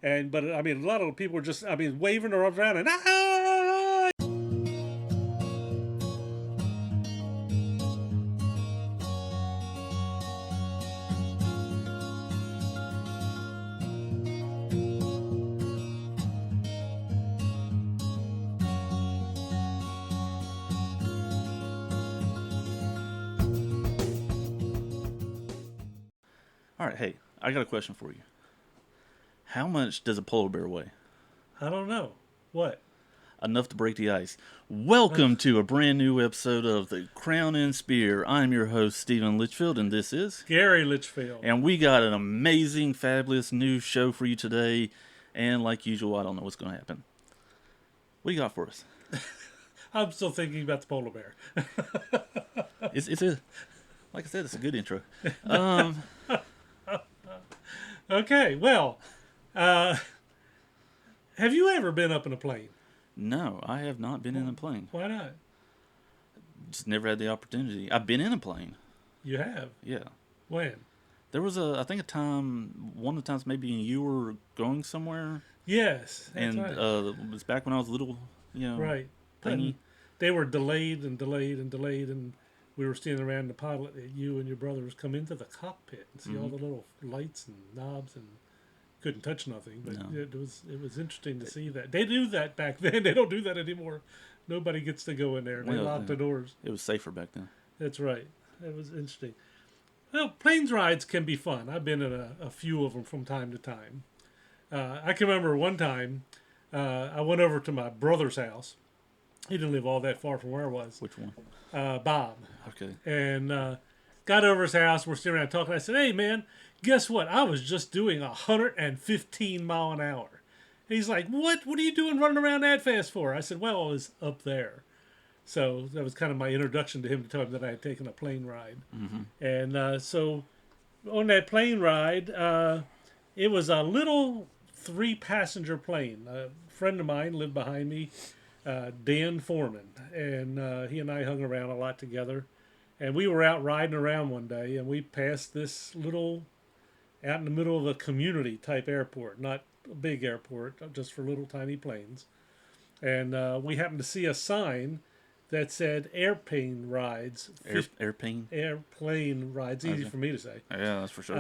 But I mean, a lot of people were just, I mean, waving their arms around and All right, hey, I got a question for you. How much does a polar bear weigh? I don't know what. Enough to break the ice. Welcome to a brand new episode of the Crown and Spear. I'm your host, Stephen Litchfield, and this is Gary Litchfield. And we got an amazing, fabulous new show for you today. And like usual, I don't know what's going to happen. What do you got for us? I'm still thinking about the polar bear. It's a, like I said, it's a good intro. Okay, well, have you ever been up in a plane? No, I have not been in a plane. Why not? Just never had the opportunity. I've been in a plane. You have. Yeah. When? There was I think one of the times maybe you were going somewhere. Yes, that's And right. it was back when I was little, Right. tiny. And they were delayed and delayed and delayed, and we were standing around the pilot. You and your brothers come into the cockpit and see all the little lights and knobs, and couldn't touch nothing. But No. it was interesting to see that. They do that back then. They don't do that anymore. Nobody gets to go in there. They Well, lock the doors. It was safer back then. That's right. It was interesting. Well, planes rides can be fun. I've been in a few of them from time to time. I can remember one time I went over to my brother's house. He didn't live all that far from where I was. Which one? Bob. Okay. And got over his house. We're sitting around talking. I said, "Hey, man, guess what? I was just doing 115 mile an hour." And he's like, "What? What are you doing running around that fast for?" I said, "Well, I was up there." So that was kind of my introduction to him to tell him that I had taken a plane ride. Mm-hmm. And so on that plane ride, it was a little 3-passenger plane. A friend of mine lived behind me, Dan Foreman, and he and I hung around a lot together. And we were out riding around one day, and we passed this little, out in the middle of a community type airport, not a big airport, just for little tiny planes. And we happened to see a sign that said airplane rides. Airplane? Airplane rides, easy Okay. for me to say. Yeah, that's for sure.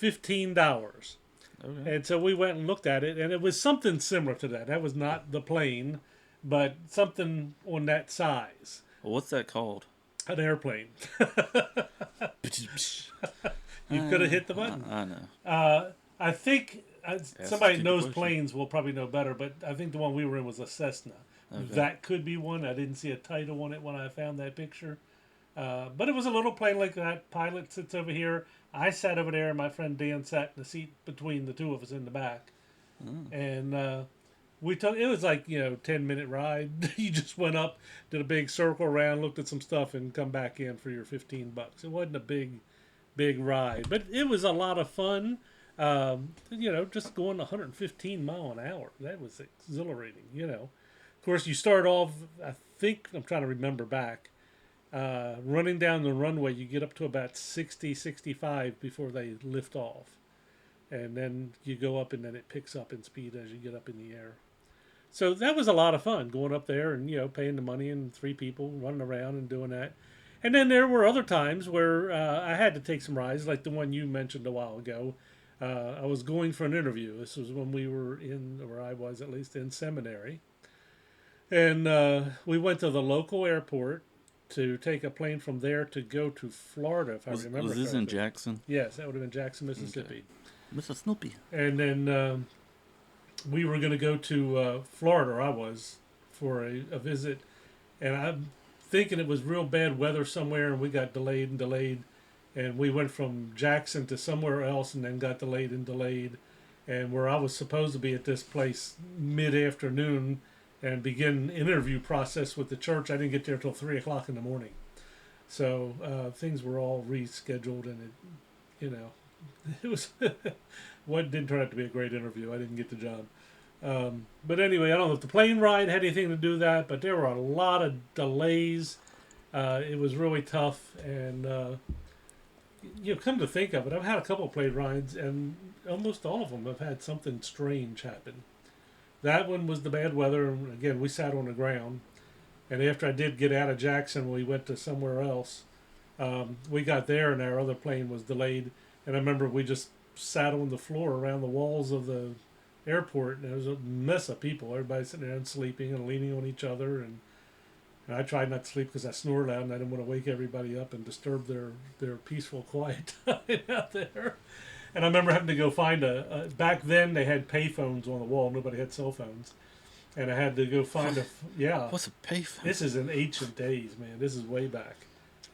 $15. Okay. And so we went and looked at it, and it was something similar to that. That was not the plane, but something on that size. Well, what's that called? An airplane. You could have hit the button. I know. I think a somebody stupid knows question. planes will probably know better, but I think the one we were in was a Cessna. Okay. That could be one. I didn't see a title on it when I found that picture. But it was a little plane like that. Pilot sits over here. I sat over there, and my friend Dan sat in the seat between the two of us in the back. And we took, it was like, 10-minute ride. You just went up, did a big circle around, looked at some stuff, and come back in for your $15. It wasn't a big ride, but it was a lot of fun. Just going 115 mile an hour. That was exhilarating, Of course, you start off, I think, I'm trying to remember back, running down the runway, you get up to about 60, 65 before they lift off. And then you go up, and then it picks up in speed as you get up in the air. So that was a lot of fun, going up there and, paying the money and 3 people running around and doing that. And then there were other times where I had to take some rides, like the one you mentioned a while ago. I was going for an interview. This was when we were or I was at least, in seminary. And we went to the local airport to take a plane from there to go to Florida, if I remember Was this in correctly. Jackson? Yes, that would have been Jackson, Mississippi. Mr. Snoopy. And then we were going to go to Florida, or I was, for a visit. And I'm thinking it was real bad weather somewhere, and we got delayed and delayed. And we went from Jackson to somewhere else and then got delayed and delayed. And where I was supposed to be at this place mid-afternoon and begin interview process with the church, I didn't get there till 3 o'clock in the morning. So things were all rescheduled, and it was what didn't turn out to be a great interview. I didn't get the job. But anyway, I don't know if the plane ride had anything to do with that, but there were a lot of delays. It was really tough, and come to think of it, I've had a couple of plane rides, and almost all of them have had something strange happen. That one was the bad weather, and again, we sat on the ground. And after I did get out of Jackson, we went to somewhere else. We got there, and our other plane was delayed. And I remember we just sat on the floor around the walls of the airport, and there was a mess of people. Everybody sitting there and sleeping and leaning on each other. And I tried not to sleep because I snore loud, and I didn't want to wake everybody up and disturb their peaceful, quiet time out there. And I remember having to go find back then they had payphones on the wall. Nobody had cell phones. And I had to go find yeah. What's a payphone? This is in ancient days, man. This is way back.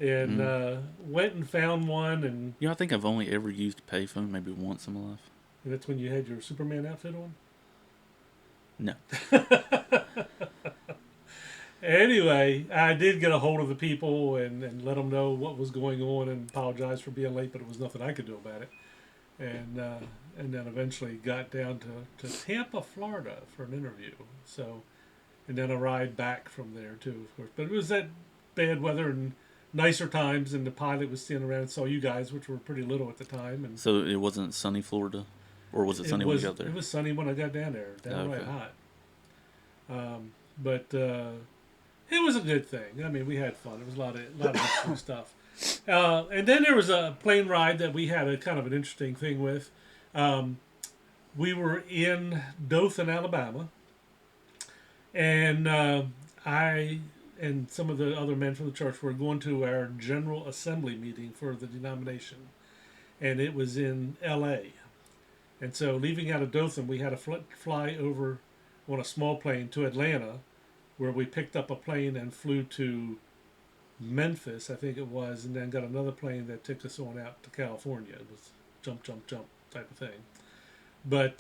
And Mm. went and found one, and I think I've only ever used a payphone maybe once in my life. that's when you had your Superman outfit on. No. Anyway, I did get a hold of the people and let them know what was going on and apologize for being late, but it was nothing I could do about it. And then eventually got down to Tampa, Florida for an interview. So, and then a ride back from there too, of course. But it was that bad weather and nicer times, and the pilot was standing around and saw you guys, which were pretty little at the time. And So it wasn't sunny Florida? Or was it sunny when you got there? it was sunny when I got down there, downright Okay. hot. But it was a good thing. I mean, we had fun. It was a lot of interesting stuff. And then there was a plane ride that we had a kind of an interesting thing with. We were in Dothan, Alabama, and I and some of the other men from the church were going to our General Assembly meeting for the denomination, and it was in L.A. And so, leaving out of Dothan, we had to fly over on a small plane to Atlanta, where we picked up a plane and flew to Memphis, I think it was, and then got another plane that took us on out to California. It was jump, jump, jump type of thing. But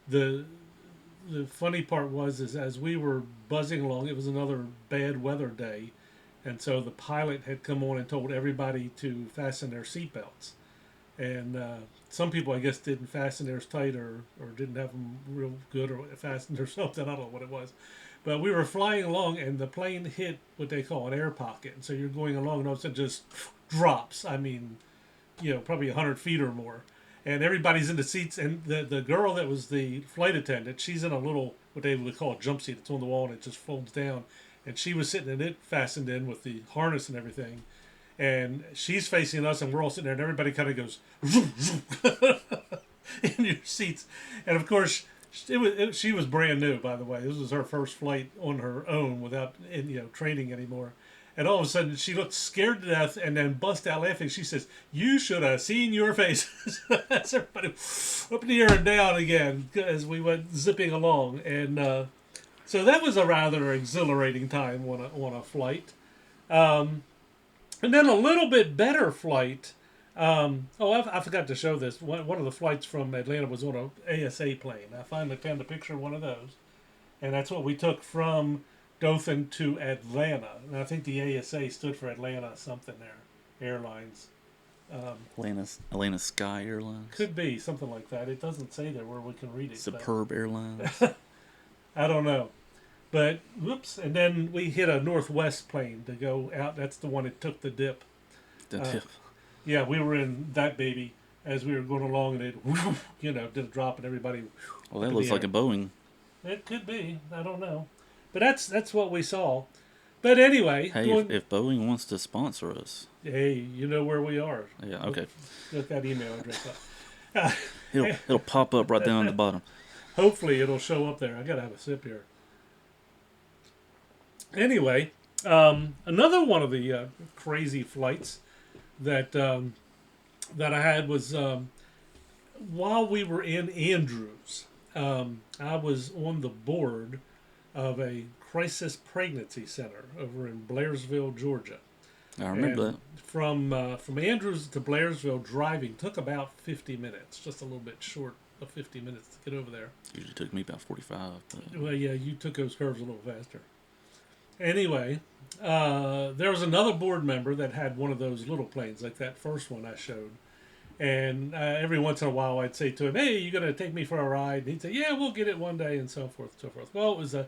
the funny part was is as we were buzzing along, it was another bad weather day, and so the pilot had come on and told everybody to fasten their seatbelts. And some people, I guess, didn't fasten theirs tight or didn't have them real good or fastened or something. I don't know what it was. But we were flying along, and the plane hit what they call an air pocket. And so you're going along, and all of a sudden just drops. I mean, probably 100 feet or more. And everybody's in the seats. And the girl that was the flight attendant, she's in a little, what they would call a jump seat. It's on the wall, and it just folds down. And she was sitting in it, fastened in with the harness and everything. And she's facing us, and we're all sitting there, and everybody kind of goes zoom, zoom, in your seats. And of course, she was brand new, by the way. This was her first flight on her own without training anymore. And all of a sudden, she looked scared to death, and then bust out laughing. She says, "You should have seen your faces." As everybody up in the air and down again as we went zipping along. And so that was a rather exhilarating time on a flight. And then a little bit better flight. I forgot to show this. One of the flights from Atlanta was on a ASA plane. I finally found a picture of one of those. And that's what we took from Dothan to Atlanta. And I think the ASA stood for Atlanta something there. Airlines. Atlanta Sky Airlines. Could be something like that. It doesn't say there where we can read it. Superb Airlines. I don't know. But, whoops, and then we hit a Northwest plane to go out. That's the one that took the dip. The tip. Yeah, we were in that baby as we were going along, and it, did a drop, and everybody. Well, that looks like a Boeing. It could be. I don't know. But that's what we saw. But anyway. Hey, if Boeing wants to sponsor us. Hey, you know where we are. Yeah, okay. Look that email address up. It'll pop up right down at the bottom. Hopefully it'll show up there. I got to have a sip here. Anyway, another one of the crazy flights that I had was while we were in Andrews. I was on the board of a crisis pregnancy center over in Blairsville, Georgia. I remember that. From Andrews to Blairsville, driving took about 50 minutes, just a little bit short of 50 minutes to get over there. Usually took me about 45. But... Well, yeah, you took those curves a little faster. Anyway, there was another board member that had one of those little planes, like that first one I showed. And every once in a while, I'd say to him, "Hey, you going to take me for a ride?" And he'd say, "Yeah, we'll get it one day," and so forth, so forth. Well, it was a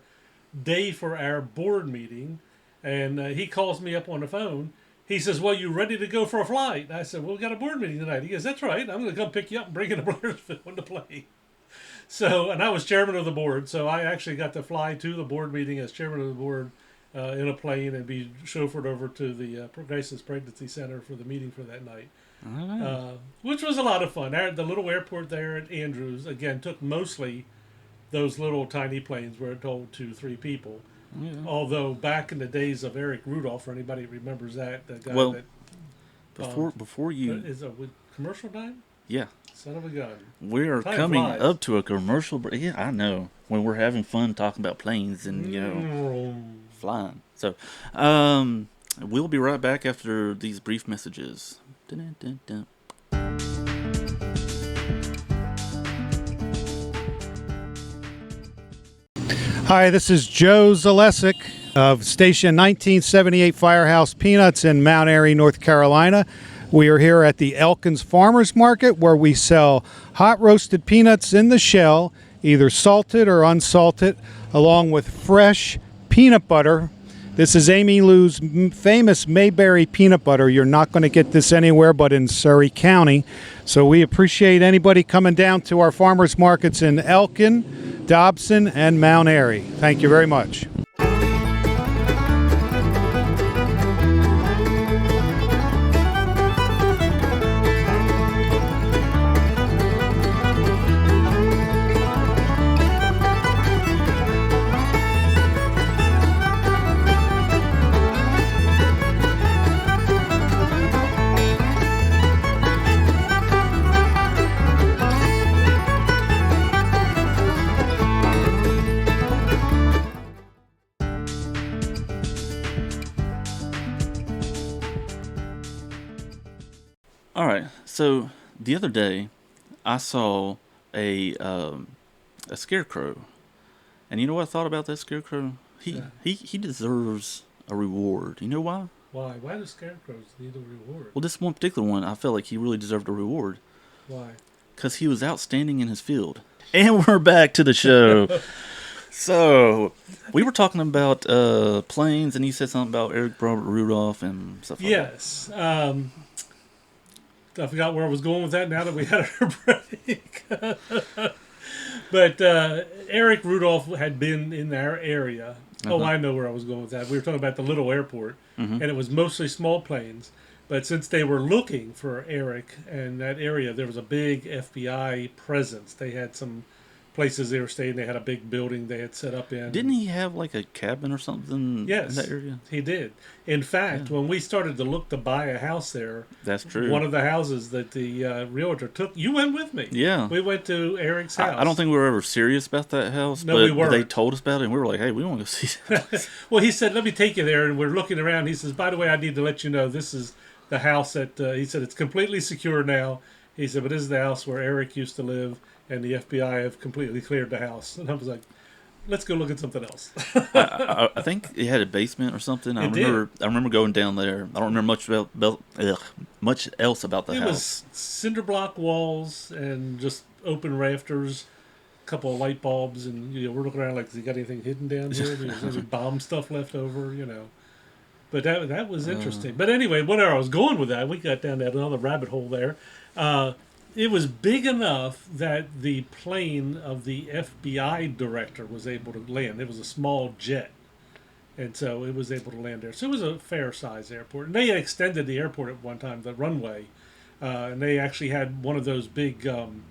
day for our board meeting, and he calls me up on the phone. he says, "Well, you ready to go for a flight?" I said, "Well, we got a board meeting tonight." He goes, "That's right. I'm going to come pick you up and bring you to Blairsville to play." So, and I was chairman of the board, so I actually got to fly to the board meeting as chairman of the board in a plane and be chauffeured over to the Grace's Pregnancy Center for the meeting for that night, which was a lot of fun. The little airport there at Andrews, again, took mostly those little tiny planes where it told 2-3 people. Yeah. Although back in the days of Eric Rudolph, for anybody who remembers that, the guy Well, that before you, is a commercial time. yeah, Son of a gun. we are Time coming flies. up to a commercial break. Yeah, I know. When we're having fun talking about planes and flying. So, we'll be right back after these brief messages. Dun, dun, dun, dun. Hi, this is Joe Zalesic of Station 1978 Firehouse Peanuts in Mount Airy, North Carolina. We are here at the Elkins Farmers Market where we sell hot roasted peanuts in the shell, either salted or unsalted, along with fresh peanut butter. This is Amy Lou's famous Mayberry peanut butter. You're not going to get this anywhere but in Surrey County. So we appreciate anybody coming down to our farmers markets in Elkin, Dobson, and Mount Airy. Thank you very much. All right. So the other day, I saw a scarecrow, and you know what I thought about that scarecrow? He deserves a reward. You know why? Why? Why do scarecrows need a reward? Well, this one particular one, I felt like he really deserved a reward Why? because he was outstanding in his field. And we're back to the show. So we were talking about planes, and you said something about Eric Robert Rudolph and stuff like Yes. I forgot where I was going with that now that we had our break. But Eric Rudolph had been in our area. Oh, I know where I was going with that. We were talking about the little airport, and it was mostly small planes. But since they were looking for Eric and that area, there was a big FBI presence. They had some places they were staying. They had a big building they had set up in. that. Didn't he have like a cabin or something Yes, in that area? he did. In fact, when we started to look to buy a house there, That's true. one of the houses that the realtor took, you went with me. Yeah. We went to Eric's house. I don't think we were ever serious about that house, No, but we weren't. they told us about it, and we were like, hey, we want to go see that. Well, he said, let me take you there. And we're looking around. He says, by the way, I need to let you know, this is the house that, he said, it's completely secure now. He said, but this is the house where Eric used to live, and the FBI have completely cleared the house. And I was like, let's go look at something else. I think it had a basement or something. I remember going down there. I don't remember much else about the It house. was cinder block walls and just open rafters, a couple of light bulbs, and we're looking around like, has he got anything hidden down here? There's any bomb stuff left over, But that was interesting. But anyway, where I was going with that, we got down that another rabbit hole there. It was big enough that the plane of the FBI director was able to land. It was a small jet. And so it was able to land there. So it was a fair-sized airport. And they had extended the airport at one time, the runway. And they actually had one of those big, I don't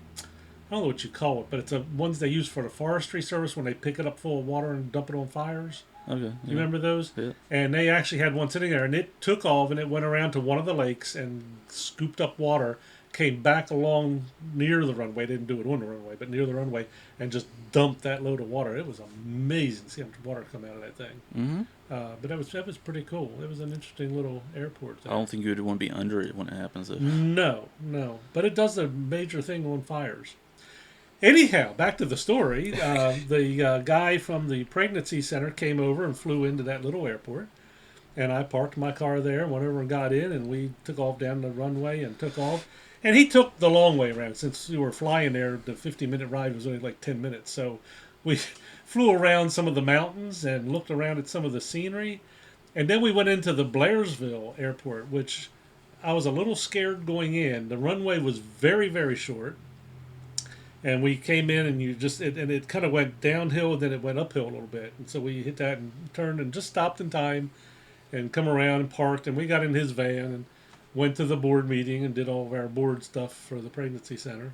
know what you call it, but it's ones they use for the forestry service when they pick it up full of water and dump it on fires. Okay. You remember those? Yeah. And they actually had one sitting there, and it took off, and it went around to one of the lakes and scooped up water, came back along near the runway, didn't do it on the runway, but near the runway, and just dumped that load of water. It was amazing to see how much water come out of that thing. Mm-hmm. But that was pretty cool. It was an interesting little airport there. I don't think you would want to be under it when it happens, though. No. But it does a major thing on fires. Anyhow, back to the story. The guy from the pregnancy center came over and flew into that little airport. And I parked my car there, went over and got in, and we took off down the runway and took off. And he took the long way around. Since we were flying there, the 50-minute ride was only like 10 minutes. So we flew around some of the mountains and looked around at some of the scenery. And then we went into the Blairsville airport, which I was a little scared going in. The runway was very, very short. And we came in and it kind of went downhill and then it went uphill a little bit. And so we hit that and turned and just stopped in time and come around and parked. And we got in his van and went to the board meeting and did all of our board stuff for the pregnancy center.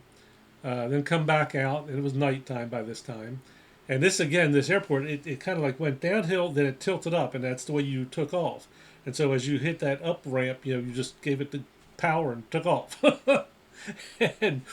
Then come back out, and it was nighttime by this time. And this again, this airport, it kind of like went downhill, then it tilted up, and that's the way you took off. And so as you hit that up ramp, you just gave it the power and took off, and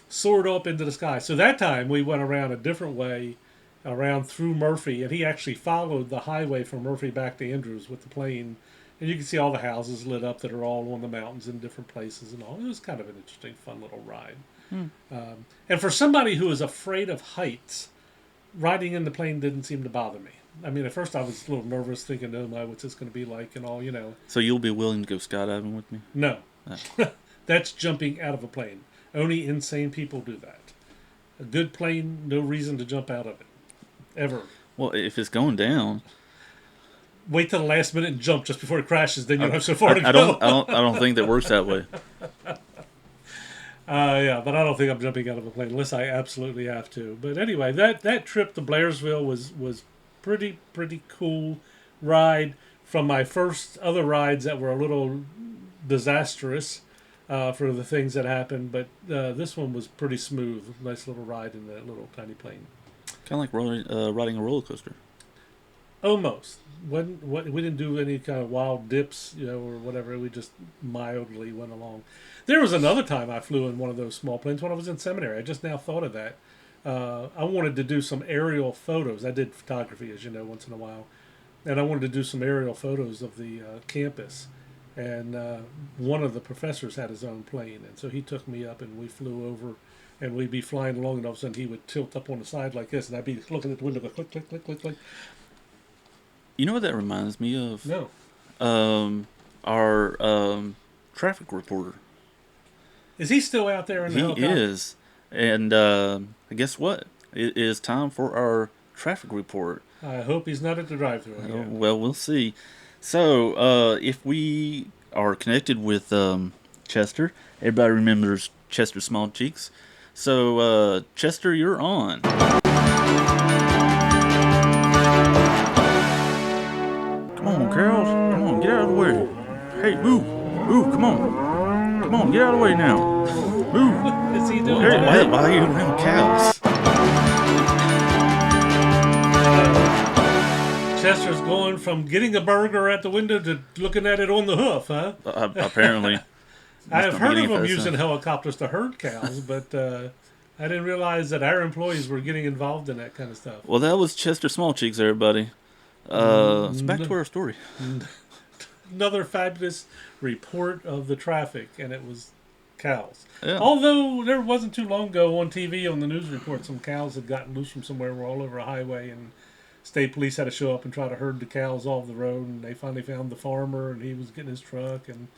soared up into the sky. So that time we went around a different way, around through Murphy, and he actually followed the highway from Murphy back to Andrews with the plane. And you can see all the houses lit up that are all on the mountains in different places and all. It was kind of an interesting, fun little ride. And for somebody who is afraid of heights, riding in the plane didn't seem to bother me. I mean, at first I was a little nervous, thinking, "Oh my, what's this going to be like?" and all, So you'll be willing to go skydiving with me? No, that's jumping out of a plane. Only insane people do that. A good plane, no reason to jump out of it, ever. Well, if it's going down, wait till the last minute and jump just before it crashes. Then you don't have so far to go. I don't think that works that way. Yeah, but I don't think I'm jumping out of a plane unless I absolutely have to. But anyway, that trip to Blairsville was pretty cool ride from my first other rides that were a little disastrous for the things that happened. But this one was pretty smooth. Nice little ride in that little tiny plane. Kind of like riding a roller coaster. Almost. We didn't do any kind of wild dips, or whatever. We just mildly went along. There was another time I flew in one of those small planes when I was in seminary. I just now thought of that. I wanted to do some aerial photos. I did photography, as you know, once in a while. And I wanted to do some aerial photos of the campus. And one of the professors had his own plane. And so he took me up and we flew over. And we'd be flying along and all of a sudden he would tilt up on the side like this. And I'd be looking at the window, go click, click, click, click, click. You know what that reminds me of? No. Our traffic reporter. Is he still out there in the helicopter? He is. And guess what? It is time for our traffic report. I hope he's not at the drive-thru again. Well, we'll see. So, if we are connected with Chester, everybody remembers Chester Small Cheeks. So, Chester, you're on. Come on, Carol. Come on, get out of the way. Hey, boo. Boo, come on. Come on, get out of the way now. Boo. What is he doing? Hey, why are you around cows? Chester's going from getting a burger at the window to looking at it on the hoof, huh? Apparently. I have heard of them using helicopters to herd cows, but I didn't realize that our employees were getting involved in that kind of stuff. Well, that was Chester Small Cheeks, everybody. So back to our story. Another fabulous report of the traffic, and it was cows. Yeah. Although there wasn't too long ago on TV on the news report, some cows had gotten loose from somewhere, were all over a highway, and state police had to show up and try to herd the cows off the road, and they finally found the farmer, and he was getting his truck, and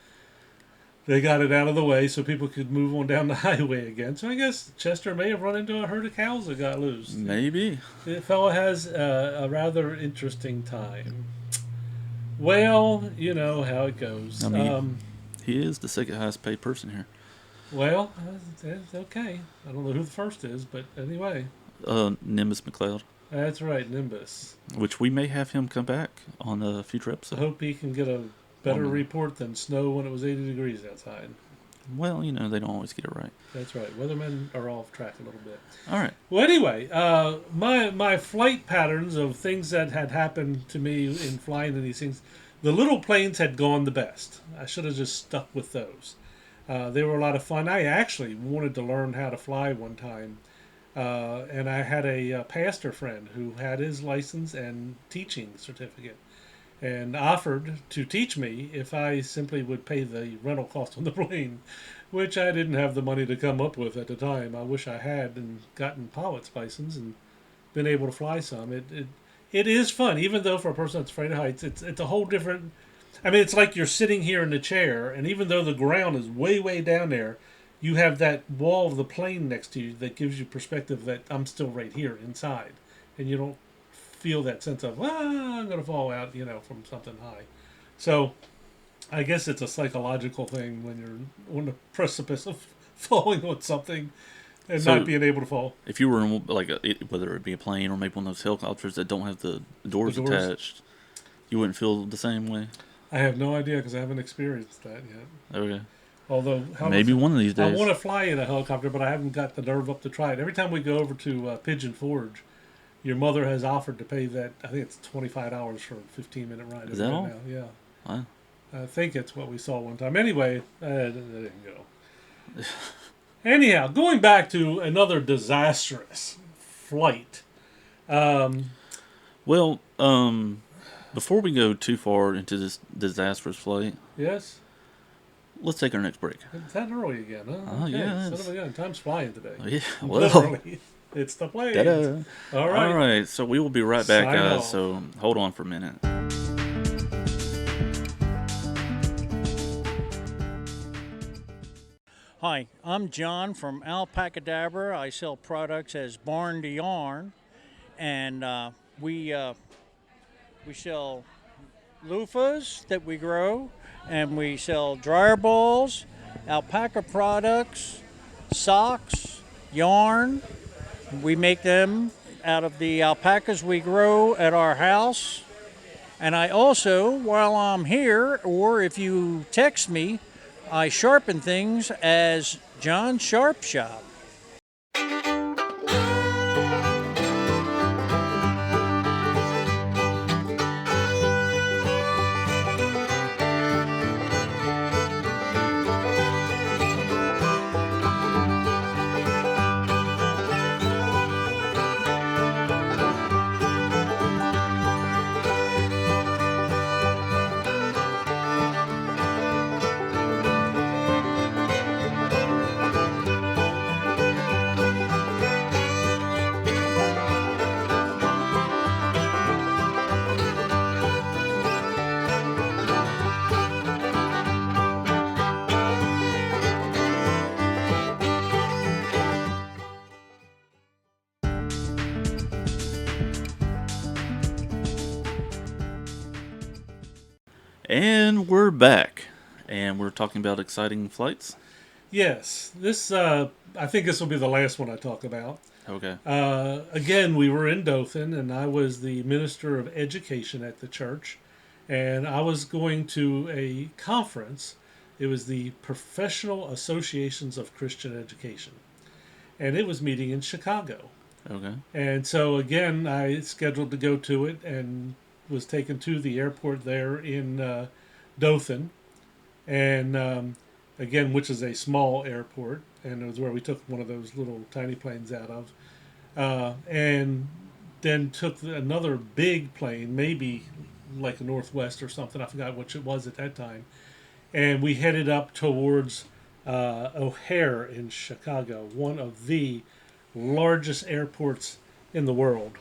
they got it out of the way so people could move on down the highway again. So I guess Chester may have run into a herd of cows that got loose. Maybe. The fellow has a rather interesting time. Well, you know how it goes. I mean, he is the second highest paid person here. Well, it's okay. I don't know who the first is, but anyway. Nimbus McLeod. That's right, Nimbus. Which we may have him come back on a future I episode. hope he can get a better report than snow when it was 80 degrees outside. Well, you know, they don't always get it right. That's right. Weathermen are off track a little bit. All right. Well, anyway, my flight patterns of things that had happened to me in flying in these things, the little planes had gone the best. I should have just stuck with those. They were a lot of fun. I actually wanted to learn how to fly one time. And I had a pastor friend who had his license and teaching certificate and offered to teach me if I simply would pay the rental cost on the plane, which I didn't have the money to come up with at the time. I wish I had and gotten pilot's license and been able to fly some. It is fun, even though for a person that's afraid of heights, it's a whole different... I mean, it's like you're sitting here in the chair, and even though the ground is way, way down there, you have that wall of the plane next to you that gives you perspective that I'm still right here inside. And you don't feel that sense of, I'm going to fall out, from something high. So I guess it's a psychological thing when you're on the precipice of falling on something and not So being able to fall. if you were in like whether it be a plane or maybe one of those helicopters that don't have the doors The doors? attached, you wouldn't feel the same way. I have no idea because I haven't experienced that yet. Okay. Although, Maybe one of these I days. want to fly in a helicopter, but I haven't got the nerve up to try it. Every time we go over to Pigeon Forge, your mother has offered to pay that. I think it's $25 for a 15-minute ride. Is that all? Now. Yeah. Wow. I think it's what we saw one time. Anyway, I didn't go. Anyhow, going back to another disastrous flight. Well, before we go too far into this disastrous flight, Yes? let's take our next break. It's that early again, huh? Oh, yeah, Son it's- of a gun. Time's flying today. Yeah. Well. Literally. It's the plane. Ta-da. All right. All right. So we will be right back, Sign guys. off. So hold on for a minute. Hi, I'm John from Alpacadabra. I sell products as Barn to Yarn, and we sell loofahs that we grow, and we sell dryer balls, alpaca products, socks, yarn. We make them out of the alpacas we grow at our house. And I also, while I'm here, or if you text me, I sharpen things as John Sharp Shop. And we're back, and we're talking about exciting flights. Yes. This, I think this will be the last one I talk about. Okay. Again, we were in Dothan, and I was the minister of education at the church. And I was going to a conference. It was the Professional Associations of Christian Education. And it was meeting in Chicago. Okay. And so, again, I scheduled to go to it and was taken to the airport there in Dothan. And again, which is a small airport. And it was where we took one of those little tiny planes out of. And then took another big plane, maybe like a Northwest or something. I forgot which it was at that time. And we headed up towards O'Hare in Chicago, one of the largest airports in the world.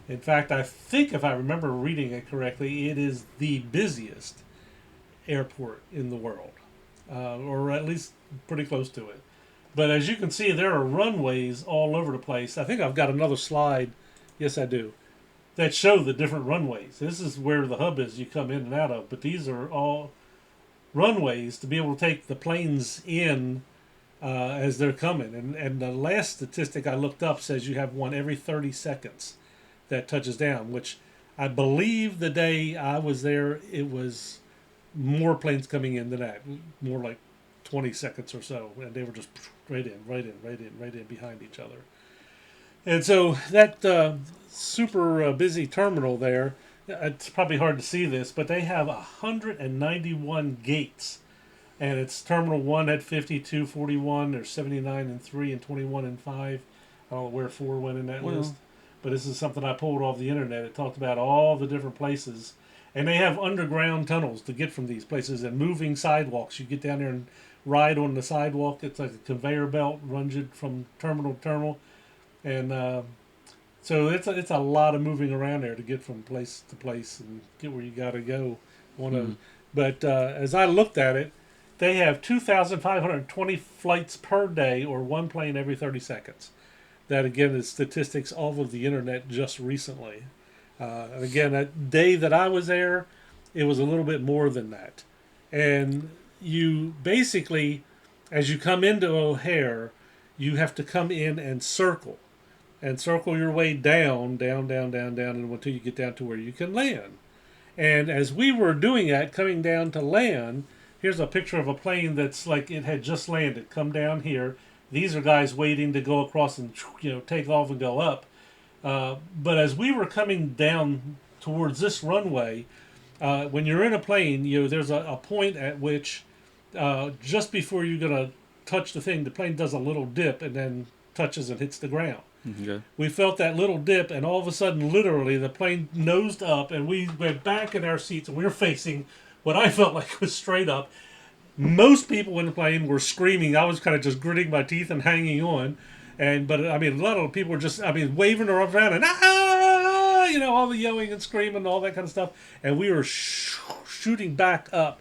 In fact, I think if I remember reading it correctly, it is the busiest airport in the world, or at least pretty close to it. But as you can see, there are runways all over the place. I think I've got another slide. Yes, I do. That show the different runways. This is where the hub is you come in and out of. But these are all runways to be able to take the planes in as they're coming. And the last statistic I looked up says you have one every 30 seconds that touches down, which I believe the day I was there, it was more planes coming in than that. More like 20 seconds or so. And they were just right in behind each other. And so that super busy terminal there, it's probably hard to see this, but they have 191 gates. And it's Terminal 1 at 52, 41, there's 79 and 3 and 21 and 5. I don't know where 4 went in that list. But this is something I pulled off the internet. It talked about all the different places. And they have underground tunnels to get from these places and moving sidewalks. You get down there and ride on the sidewalk. It's like a conveyor belt, runs you from terminal to terminal. And so it's a lot of moving around there to get from place to place and get where you got to go. But as I looked at it, they have 2,520 flights per day, or one plane every 30 seconds. That, again, is statistics off of the internet just recently. Again, that day that I was there, it was a little bit more than that. And you basically, as you come into O'Hare, you have to come in and circle your way down, down, down, down, down, and until you get down to where you can land. And as we were doing that, coming down to land, here's a picture of a plane that's like it had just landed. Come down here. These are guys waiting to go across and take off and go up. But as we were coming down towards this runway, when you're in a plane, there's a point at which just before you're gonna touch the thing, the plane does a little dip and then touches and hits the ground. Okay. We felt that little dip, and all of a sudden, literally, the plane nosed up, and we went back in our seats, and we were facing what I felt like was straight up. Most people in the plane were screaming. I was kind of just gritting my teeth and hanging on. But I mean, a lot of people were just, waving around and all the yelling and screaming, all that kind of stuff. And we were shooting back up.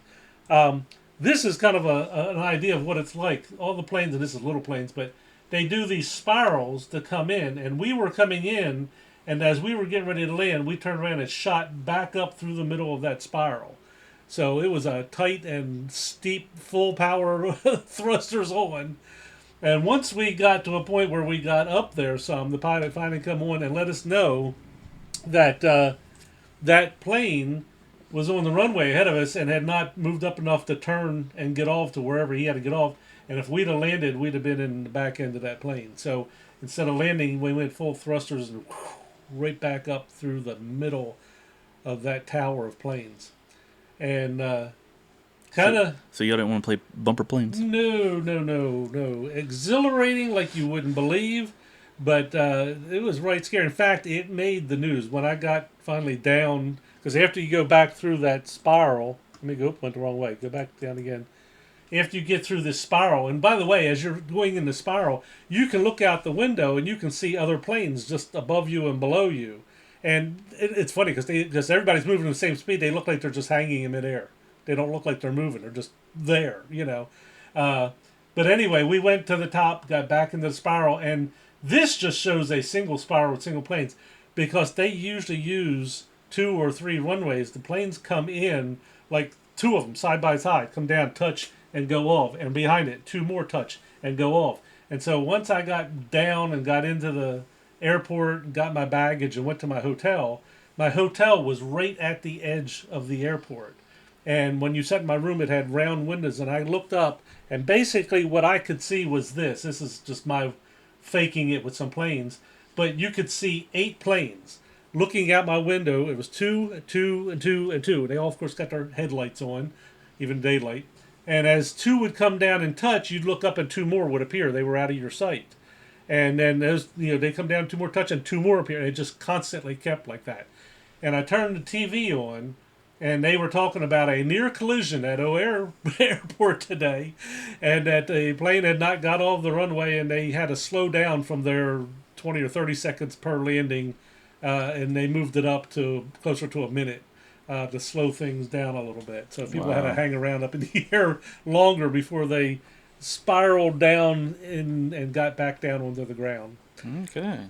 This is kind of an idea of what it's like. All the planes, and this is little planes, but they do these spirals to come in, and we were coming in, and as we were getting ready to land, we turned around and shot back up through the middle of that spiral. So it was a tight and steep, full power thrusters on. And once we got to a point where we got up there the pilot finally come on and let us know that that plane was on the runway ahead of us and had not moved up enough to turn and get off to wherever he had to get off. And if we'd have landed, we'd have been in the back end of that plane. So instead of landing, we went full thrusters and right back up through the middle of that tower of planes. And kind of... So y'all didn't want to play bumper planes? No. Exhilarating like you wouldn't believe, but it was right scary. In fact, it made the news when I got finally down, because after you go back through that spiral... went the wrong way. Go back down again. After you get through this spiral, and by the way, as you're going in the spiral, you can look out the window and you can see other planes just above you and below you. And it's funny because everybody's moving at the same speed. They look like they're just hanging in midair. They don't look like they're moving. They're just there, But anyway, we went to the top, got back into the spiral, and this just shows a single spiral with single planes because they usually use 2 or 3 runways. The planes come in like 2 of them side by side, come down, touch, and go off, and behind it 2 more touch and go off. And so once I got down and got into the airport and got my baggage and went to my hotel was right at the edge of the airport. And when you sat in my room, it had round windows, and I looked up, and basically what I could see was this. This is just my faking it with some planes, but you could see 8 planes looking out my window. It was 2, 2, and 2, and 2. They all, of course, got their headlights on, even daylight. And as 2 would come down and touch, you'd look up and 2 more would appear. They were out of your sight. And then those, they come down, 2 more touch, and 2 more appear. And it just constantly kept like that. And I turned the TV on, and they were talking about a near collision at O'Hare Airport today, and that the plane had not got off the runway, and they had to slow down from their 20 or 30 seconds per landing, and they moved it up to closer to a minute. To slow things down a little bit. So people had to hang around up in the air longer before they spiraled down and got back down onto the ground. Okay.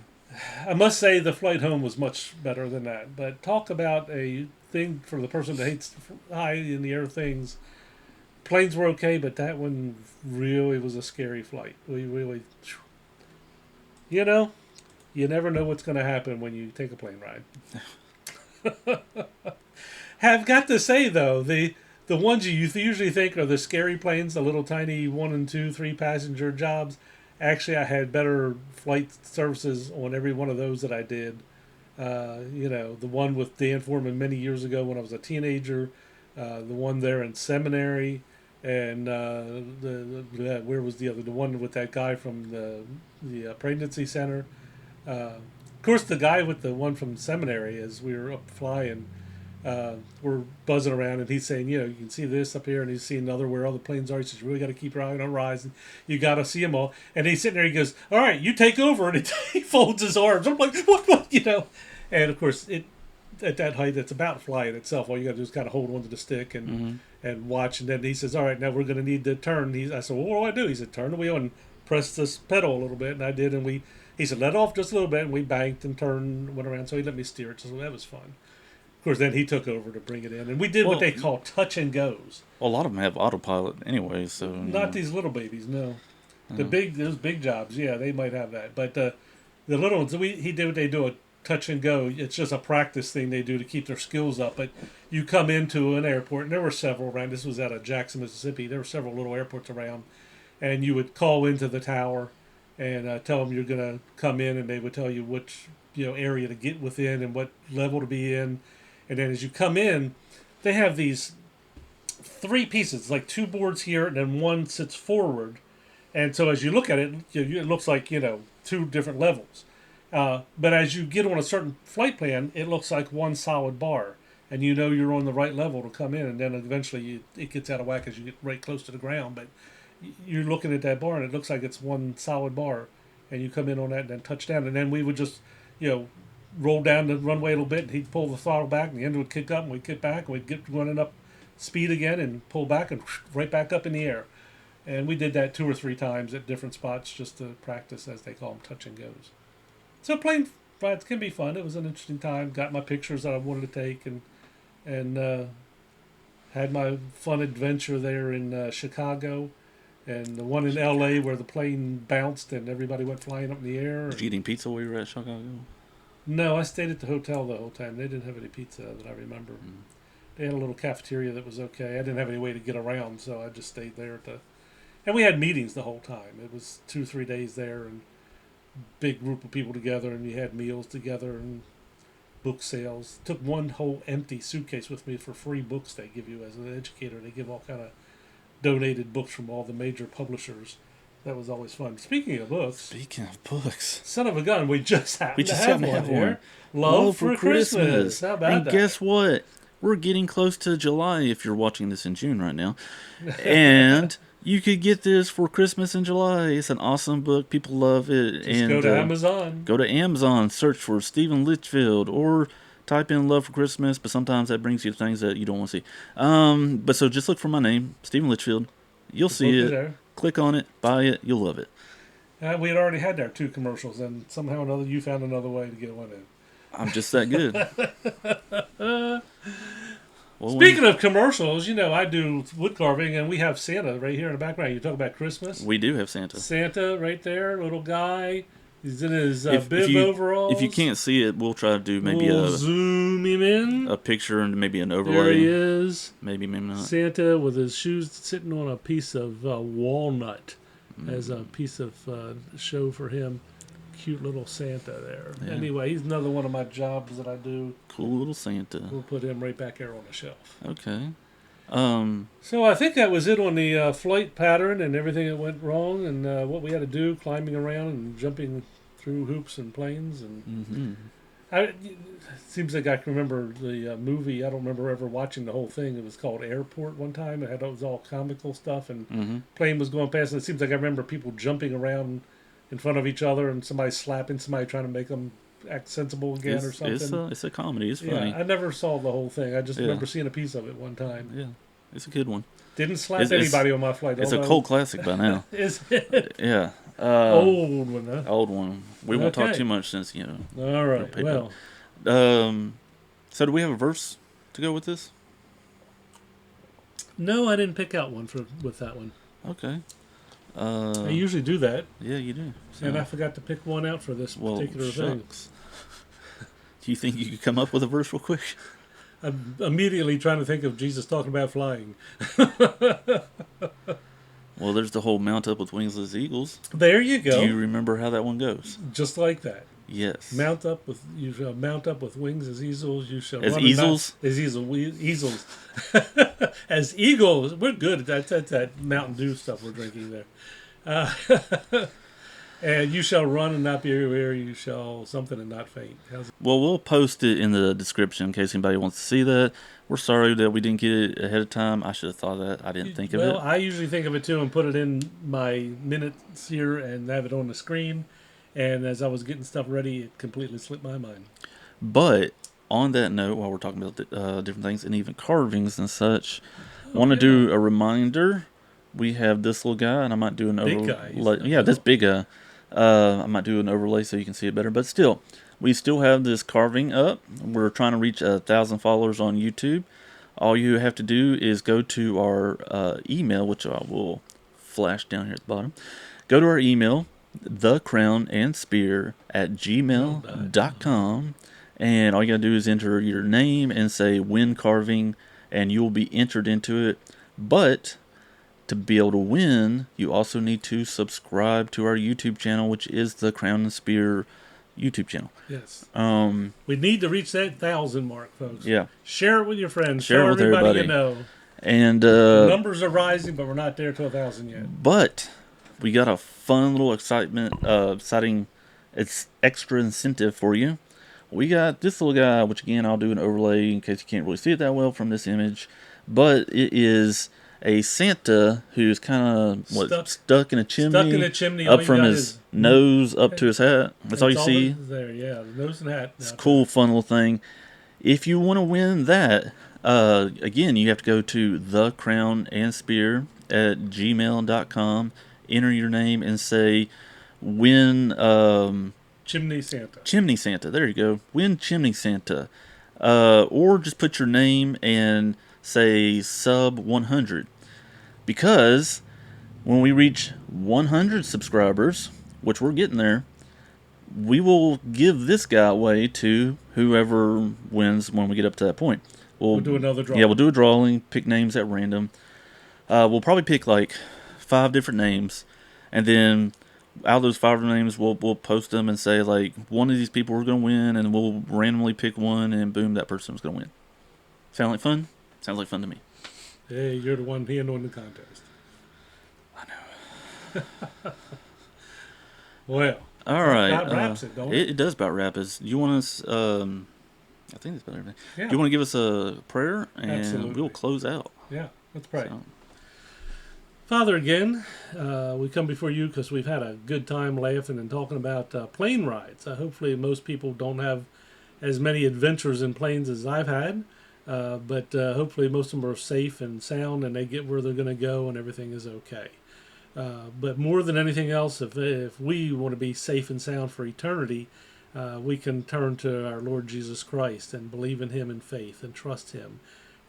I must say the flight home was much better than that. But talk about a thing for the person that hates high in the air things. Planes were okay, but that one really was a scary flight. We really... You never know what's going to happen when you take a plane ride. Have got to say though, the ones you usually think are the scary planes, the little tiny 1 and 2, 3 passenger jobs. Actually, I had better flight services on every one of those that I did. The one with Dan Foreman many years ago when I was a teenager, the one there in seminary, and where was the other? The one with that guy from the pregnancy center. Of course, the guy with the one from seminary, as we were up flying. We're buzzing around, and he's saying, you can see this up here, and he's seeing another where all the planes are. He says, you really got to keep your eye on the horizon. You got to see them all. And he's sitting there, he goes, all right, you take over. And he folds his arms. I'm like, what? And, of course, at that height, it's about flying itself. All you got to do is kind of hold onto the stick and watch. And then he says, all right, now we're going to need to turn. I said, well, what do I do? He said, turn the wheel and press this pedal a little bit. And I did, and He said, let off just a little bit, and we banked and turned, went around. So he let me steer it, so that was fun. Of course, then he took over to bring it in, and we did what they call touch and goes. Well, a lot of them have autopilot anyway, so Not these little babies, no. Those big jobs, yeah, they might have that, but the little ones, he did what they do, a touch and go. It's just a practice thing they do to keep their skills up. But you come into an airport, and there were several around. This was out of Jackson, Mississippi. There were several little airports around, and you would call into the tower and tell them you're going to come in, and they would tell you which area to get within and what level to be in. And then as you come in, they have these 3 pieces, like 2 boards here, and then one sits forward. And so as you look at it, it looks like 2 different levels. But as you get on a certain flight plan, it looks like one solid bar, and you're on the right level to come in. And then eventually it gets out of whack as you get right close to the ground. But you're looking at that bar, and it looks like it's one solid bar, and you come in on that and then touch down. And then we would just roll down the runway a little bit, and he'd pull the throttle back, and the engine would kick up, and we'd kick back, and we'd get running up speed again, and pull back, and right back up in the air. And we did that 2 or 3 times at different spots just to practice, as they call them, touch and goes. So plane rides can be fun. It was an interesting time. Got my pictures that I wanted to take, and had my fun adventure there in Chicago, and the one in L.A. where the plane bounced and everybody went flying up in the air. Did you eating pizza while you were at Chicago? No, I stayed at the hotel the whole time. They didn't have any pizza that I remember. They had a little cafeteria that was okay. I didn't have any way to get around, so I just stayed there and we had meetings the whole time. It was 2-3 days there, and big group of people together, and you had meals together and book sales. Took one whole empty suitcase with me for free books they give you as an educator. They give all kind of donated books from all the major publishers. That was always fun. Speaking of books, son of a gun, we just happened to have one here. Love for Christmas. How about that? Guess what? We're getting close to July if you're watching this in June right now. And you could get this for Christmas in July. It's an awesome book. People love it. Just go to Amazon. Go to Amazon, search for Stephen Litchfield, or type in Love for Christmas, but sometimes that brings you to things that you don't want to see. But so just look for my name, Stephen Litchfield. You'll see it. There. Click on it, buy it, you'll love it. We had already had our 2 commercials, and somehow or another you found another way to get one in. I'm just that good. Speaking of commercials, I do wood carving, and we have Santa right here in the background. You talk about Christmas? We do have Santa. Santa right there, little guy. He's in his bib overalls. If you can't see it, we'll try to do maybe zoom him in. A picture and maybe an overlay. There he is. Maybe not. Santa with his shoes sitting on a piece of walnut as a piece of show for him. Cute little Santa there. Yeah. Anyway, he's another one of my jobs that I do. Cool little Santa. We'll put him right back there on the shelf. Okay. So I think that was it on the flight pattern and everything that went wrong, and what we had to do, climbing around and jumping through hoops and planes. And it seems like I can remember the movie. I don't remember ever watching the whole thing. It was called Airport one time. It was all comical stuff, and plane was going past, and it seems like I remember people jumping around in front of each other, and somebody slapping somebody, trying to make them act sensible again or something. It's a comedy. It's funny. Yeah, I never saw the whole thing. I just remember seeing a piece of it one time. Yeah, it's a good one. Didn't slap anybody on my flight. It's a cult classic by now. Is it? Yeah. Old one, huh? Old one. We won't talk too much since, All right, well. So do we have a verse to go with this? No, I didn't pick out one with that one. Okay. I usually do that. Yeah, you do. So. And I forgot to pick one out for this particular thing. Do you think you could come up with a verse real quick? I'm immediately trying to think of Jesus talking about flying. Well, there's the whole mount up with wings as eagles. There you go. Do you remember how that one goes? Just like that. Yes. You shall mount up with wings as eagles. You shall as easels. As easels. As eagles. We're good. That's that Mountain Dew stuff we're drinking there. And you shall run and not be weary. You shall something and not faint. Well, we'll post it in the description in case anybody wants to see that. We're sorry that we didn't get it ahead of time. I should have thought of that. I didn't think of it. Well, I usually think of it too and put it in my minutes here and have it on the screen. And as I was getting stuff ready, it completely slipped my mind. But on that note, while we're talking about different things and even carvings and such, I want to do a reminder. We have this little guy, and I might do an big guy. This big guy. I might do an overlay so you can see it better. But still, we still have this carving up. We're trying to reach 1,000 followers on YouTube. All you have to do is go to our email, which I will flash down here at the bottom. Go to our email, thecrownandspear@gmail.com, and all you gotta do is enter your name and say win carving, and you will be entered into it. But to be able to win, you also need to subscribe to our YouTube channel, which is the Crown and Spear YouTube channel. Yes. We need to reach that 1,000 mark, folks. Yeah. Share it with your friends. Share it with everybody everybody. you know. And Numbers are rising, but we're not there to 1,000 yet. but we got a fun little exciting, it's extra incentive for you. We got this little guy, which again I'll do an overlay in case you can't really see it that well from this image, but it is a Santa who's kind of stuck in a chimney, All up you from got his is- nose up to his hat. That's all you see. There, yeah, the nose and hat. It's a cool, fun little thing. If you want to win that, again, you have to go to thecrownandspear@gmail.com, enter your name, and say win Chimney Santa. Chimney Santa. There you go. Win Chimney Santa. Or just put your name and say sub 100. Because when we reach 100 subscribers, which we're getting there, we will give this guy away to whoever wins when we get up to that point. We'll do another drawing. Yeah, we'll do a drawing, pick names at random. We'll probably pick like 5 different names, and then out of those 5 names, we'll post them and say like one of these people are going to win, and we'll randomly pick one, and boom, that person's going to win. Sound like fun? Sounds like fun to me. Hey, you're the one handling the contest. I know. Well, All right. that wraps it, don't it? It does about wrap us. You want us? I think that's about everything. Yeah. Do you want to give us a prayer and Absolutely. we'll close out? Yeah, let's pray. So, Father, again, we come before you because we've had a good time laughing and talking about plane rides. Hopefully most people don't have as many adventures in planes as I've had, but hopefully most of them are safe and sound and they get where they're going to go and everything is okay. But more than anything else, if we want to be safe and sound for eternity, we can turn to our Lord Jesus Christ and believe in Him in faith and trust Him.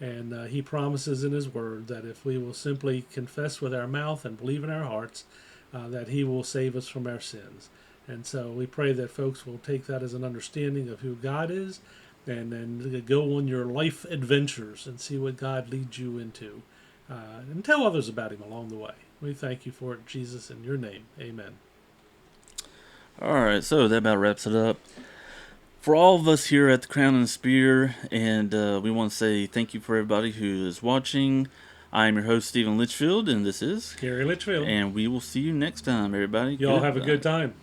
And He promises in His Word that if we will simply confess with our mouth and believe in our hearts, that He will save us from our sins. And so we pray that folks will take that as an understanding of who God is, and then go on your life adventures and see what God leads you into, and tell others about Him along the way. We thank you for it, Jesus, in your name. Amen. all right. So that about wraps it up. For all of us here at the Crown and Spear, and we want to say thank you for everybody who is watching. I am your host, Stephen Litchfield, and this is Gary Litchfield. And we will see you next time, everybody. Y'all have a Goodbye. good time.